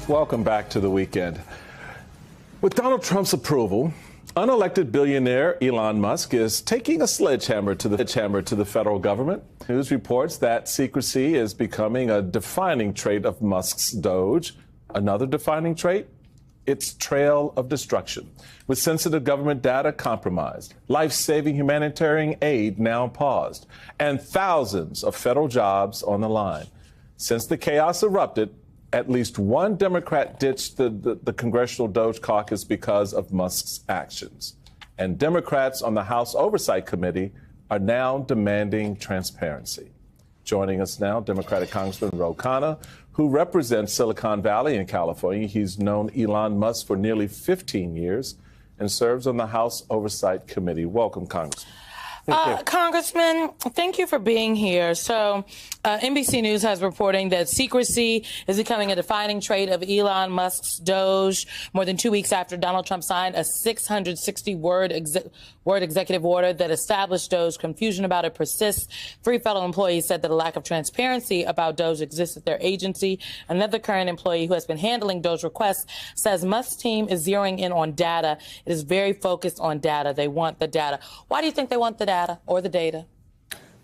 Welcome back to the weekend. With Donald Trump's approval, unelected billionaire Elon Musk is taking a sledgehammer to the federal government. News reports that secrecy is becoming a defining trait of Musk's Doge. Another defining trait? Its trail of destruction, with sensitive government data compromised, life-saving humanitarian aid now paused, and thousands of federal jobs on the line. Since the chaos erupted, at least one Democrat ditched the Congressional Doge Caucus because of Musk's actions. And Democrats on the House Oversight Committee are now demanding transparency. Joining us now, Democratic Congressman Ro Khanna, who represents Silicon Valley in California. He's known Elon Musk for nearly 15 years and serves on the House Oversight Committee. Welcome, Congressman. Congressman, thank you for being here. So NBC News has reporting that secrecy is becoming a defining trait of Elon Musk's Doge more than 2 weeks after Donald Trump signed a 660-word executive order that established Doge. Confusion about it persists. 3 fellow employees said that a lack of transparency about Doge exists at their agency. Another current employee who has been handling Doge requests says Musk's team is zeroing in on data. It is very focused on data. They want the data. Why do you think they want the data or the data?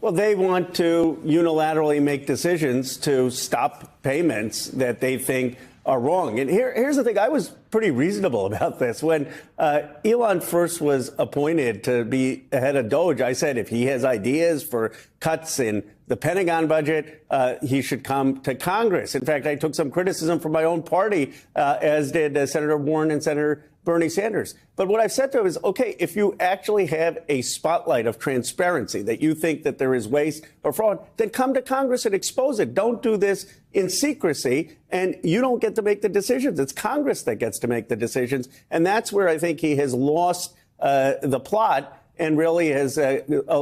Well, they want to unilaterally make decisions to stop payments that they think are wrong. And here's the thing. I was pretty reasonable about this. When Elon first was appointed to be head of Doge, I said if he has ideas for cuts in the Pentagon budget, he should come to Congress. In fact, I took some criticism from my own party, as did Senator Warren and Senator Bernie Sanders. But what I've said to him is, OK, if you actually have a spotlight of transparency, that you think that there is waste or fraud, then come to Congress and expose it. Don't do this in secrecy. And you don't get to make the decisions. It's Congress that gets to make the decisions. And that's where I think he has lost the plot and really has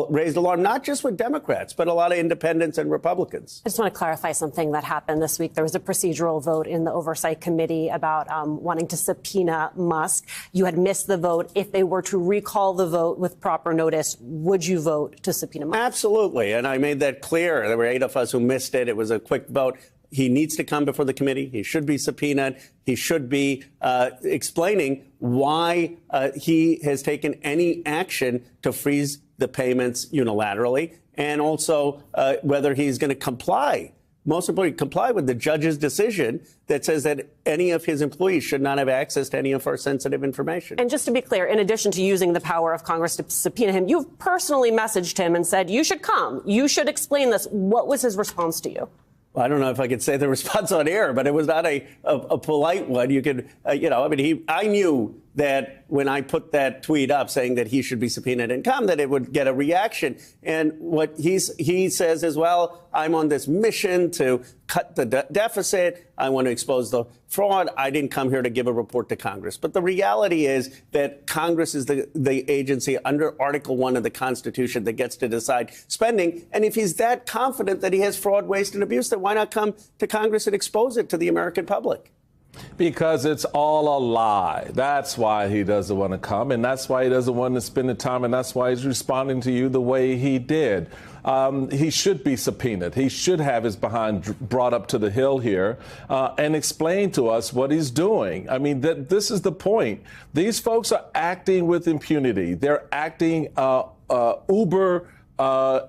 raised alarm, not just with Democrats, but a lot of independents and Republicans. I just want to clarify something that happened this week. There was a procedural vote in the Oversight Committee about wanting to subpoena Musk. You had missed the vote. If they were to recall the vote with proper notice, would you vote to subpoena Musk? Absolutely. And I made that clear. There were 8 of us who missed it. It was a quick vote. He needs to come before the committee. He should be subpoenaed. He should be explaining why he has taken any action to freeze the payments unilaterally, and also whether he's going to comply, most importantly, comply with the judge's decision that says that any of his employees should not have access to any of our sensitive information. And just to be clear, in addition to using the power of Congress to subpoena him, you've personally messaged him and said, you should come. You should explain this. What was his response to you? Well, I don't know if I could say the response on air, but it was not a polite one. You could, I knew that when I put that tweet up saying that he should be subpoenaed and come, that it would get a reaction. And what he says is, well, I'm on this mission to cut the deficit. I want to expose the fraud. I didn't come here to give a report to Congress. But the reality is that Congress is the agency under Article 1 of the Constitution that gets to decide spending. And if he's that confident that he has fraud, waste, and abuse, then why not come to Congress and expose it to the American public? Because it's all a lie. That's why he doesn't want to come, and that's why he doesn't want to spend the time, and that's why he's responding to you the way he did. He should be subpoenaed. He should have his behind brought up to the hill here and explain to us what he's doing. I mean, this is the point. These folks are acting with impunity. They're acting uber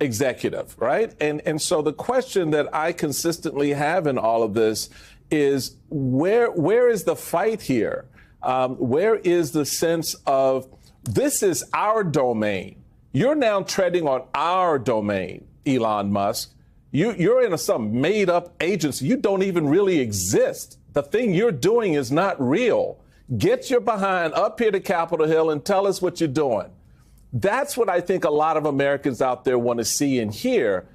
executive, right? And so the question that I consistently have in all of this is where is the fight here? Where is the sense of this is our domain? You're now treading on our domain, Elon Musk. You're in some made up agency. You don't even really exist. The thing you're doing is not real. Get your behind up here to Capitol Hill and tell us what you're doing. That's what I think a lot of Americans out there want to see and hear.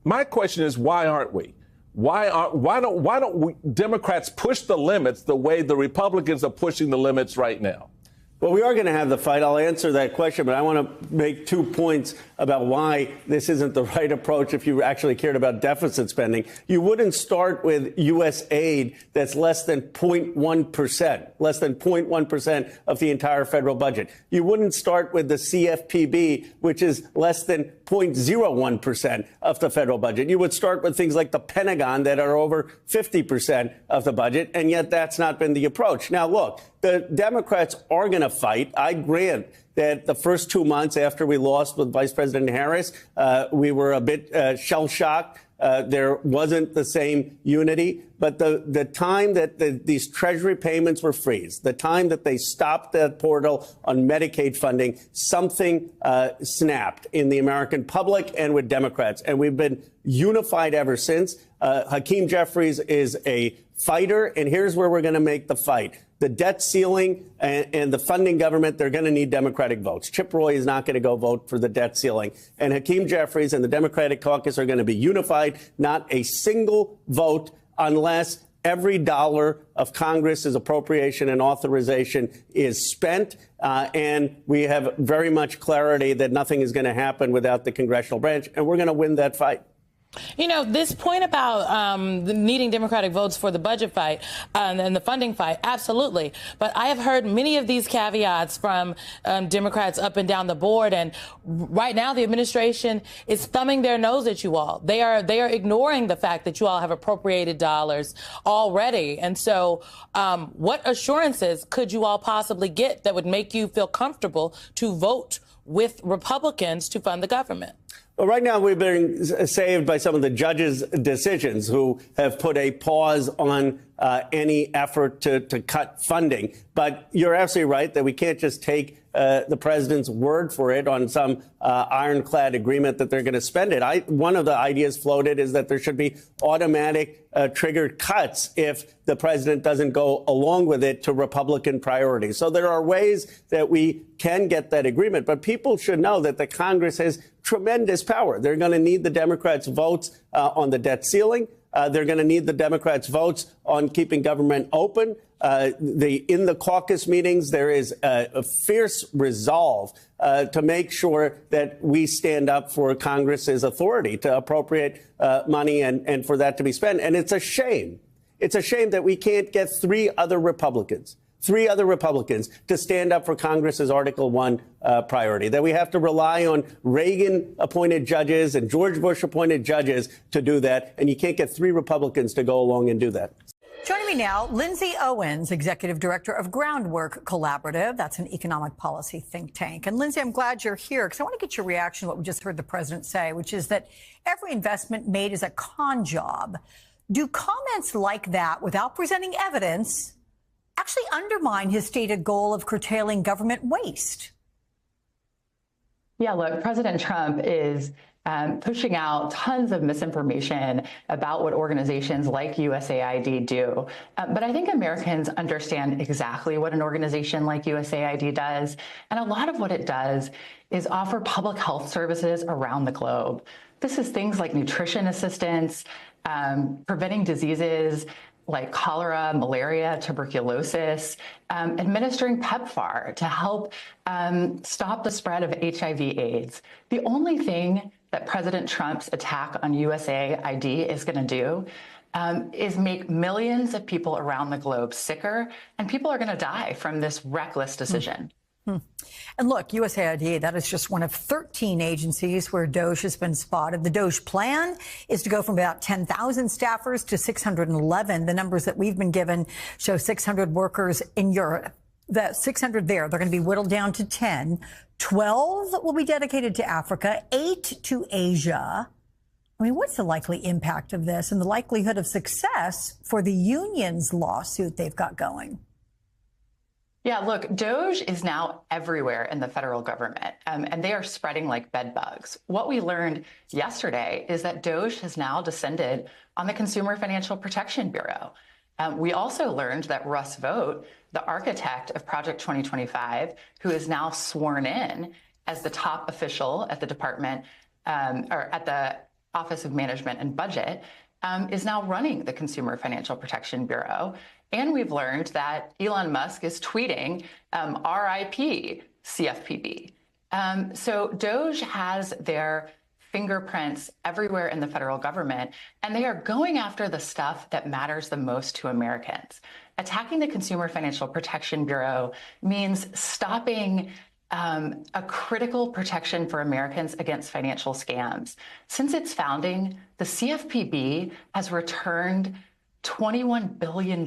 My question is, why aren't we? Why don't we Democrats push the limits the way the Republicans are pushing the limits right now? Well, we are going to have the fight. I'll answer that question, but I want to make 2 points about why this isn't the right approach if you actually cared about deficit spending. You wouldn't start with U.S. aid that's less than 0.1% of the entire federal budget. You wouldn't start with the CFPB, which is less than 0.01% of the federal budget. You would start with things like the Pentagon that are over 50% of the budget, and yet that's not been the approach. Now, look, the Democrats are going to fight. I grant that the first 2 months after we lost with Vice President Harris, we were a bit shell-shocked. There wasn't the same unity. But the time that these Treasury payments were freezed, the time that they stopped that portal on Medicaid funding, something snapped in the American public and with Democrats. And we've been unified ever since. Hakeem Jeffries is a fighter. And here's where we're going to make the fight. The debt ceiling and the funding government, they're going to need Democratic votes. Chip Roy is not going to go vote for the debt ceiling. And Hakeem Jeffries and the Democratic caucus are going to be unified, not a single vote unless every dollar of Congress's appropriation and authorization is spent. And we have very much clarity that nothing is going to happen without the congressional branch. And we're going to win that fight. You know, this point about needing Democratic votes for the budget fight and the funding fight, absolutely. But I have heard many of these caveats from Democrats up and down the board. And right now, the administration is thumbing their nose at you all. They are ignoring the fact that you all have appropriated dollars already. And so what assurances could you all possibly get that would make you feel comfortable to vote with Republicans to fund the government? Well, right now, we've been saved by some of the judges' decisions who have put a pause on any effort to cut funding. But you're absolutely right that we can't just take the president's word for it on some ironclad agreement that they're going to spend it. One of the ideas floated is that there should be automatic triggered cuts if the president doesn't go along with it to Republican priorities. So there are ways that we can get that agreement. But people should know that the Congress has tremendous power. They're going to need the Democrats' votes on the debt ceiling. They're going to need the Democrats' votes on keeping government open. In the caucus meetings, there is a fierce resolve to make sure that we stand up for Congress's authority to appropriate money and for that to be spent. And it's a shame. It's a shame that we can't get three other Republicans to stand up for Congress's Article 1 priority, that we have to rely on Reagan-appointed judges and George Bush-appointed judges to do that. And you can't get three Republicans to go along and do that. Joining me now, Lindsay Owens, Executive Director of Groundwork Collaborative. That's an economic policy think tank. And Lindsay, I'm glad you're here because I want to get your reaction to what we just heard the president say, which is that every investment made is a con job. Do comments like that, without presenting evidence, actually undermine his stated goal of curtailing government waste? Yeah, look, President Trump is pushing out tons of misinformation about what organizations like USAID do. But I think Americans understand exactly what an organization like USAID does. And a lot of what it does is offer public health services around the globe. This is things like nutrition assistance, preventing diseases like cholera, malaria, tuberculosis, administering PEPFAR to help stop the spread of HIV/AIDS. The only thing that President Trump's attack on USAID is going to do is make millions of people around the globe sicker, and people are going to die from this reckless decision. And look, USAID, that is just one of 13 agencies where DOGE has been spotted. The DOGE plan is to go from about 10,000 staffers to 611. The numbers that we've been given show 600 workers in Europe. The 600 there, they're going to be whittled down to 10. 12 will be dedicated to Africa, 8 to Asia. I mean, what's the likely impact of this and the likelihood of success for the union's lawsuit they've got going? Yeah, look, DOGE is now everywhere in the federal government, and they are spreading like bed bugs. What we learned yesterday is that DOGE has now descended on the Consumer Financial Protection Bureau. We also learned that Russ Vought, the architect of Project 2025, who is now sworn in as the top official at the department or at the Office of Management and Budget, is now running the Consumer Financial Protection Bureau. And we've learned that Elon Musk is tweeting RIP CFPB. So DOGE has their fingerprints everywhere in the federal government, and they are going after the stuff that matters the most to Americans. Attacking the Consumer Financial Protection Bureau means stopping a critical protection for Americans against financial scams. Since its founding, the CFPB has returned $21 billion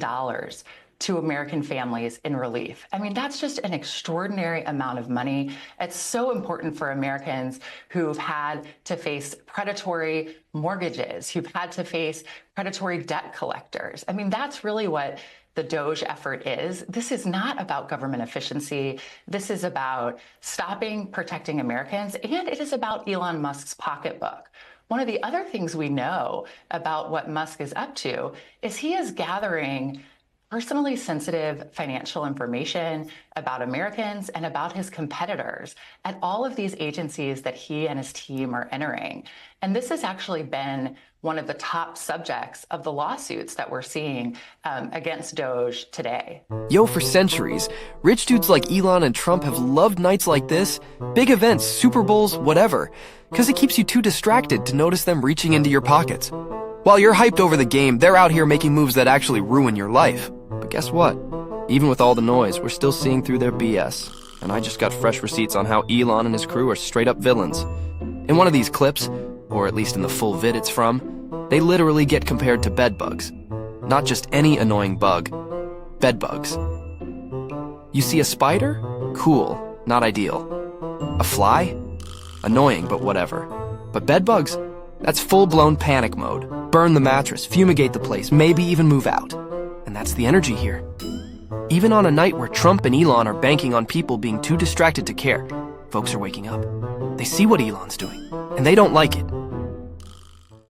to American families in relief. I mean, that's just an extraordinary amount of money. It's so important for Americans who've had to face predatory mortgages, who've had to face predatory debt collectors. I mean, that's really what the DOGE effort is. This is not about government efficiency. This is about stopping, protecting Americans, and it is about Elon Musk's pocketbook. One of the other things we know about what Musk is up to is he is gathering personally sensitive financial information about Americans and about his competitors at all of these agencies that he and his team are entering. And this has actually been one of the top subjects of the lawsuits that we're seeing against DOGE today. Yo, for centuries, rich dudes like Elon and Trump have loved nights like this, big events, Super Bowls, whatever, because it keeps you too distracted to notice them reaching into your pockets. While you're hyped over the game, they're out here making moves that actually ruin your life. But guess what? Even with all the noise, we're still seeing through their BS. And I just got fresh receipts on how Elon and his crew are straight up villains. In one of these clips, or at least in the full vid it's from, they literally get compared to bedbugs. Not just any annoying bug. Bedbugs. You see a spider? Cool, not ideal. A fly? Annoying, but whatever. But bedbugs? That's full-blown panic mode. Burn the mattress, fumigate the place, maybe even move out. And that's the energy here. Even on a night where Trump and Elon are banking on people being too distracted to care, folks are waking up. They see what Elon's doing, and they don't like it.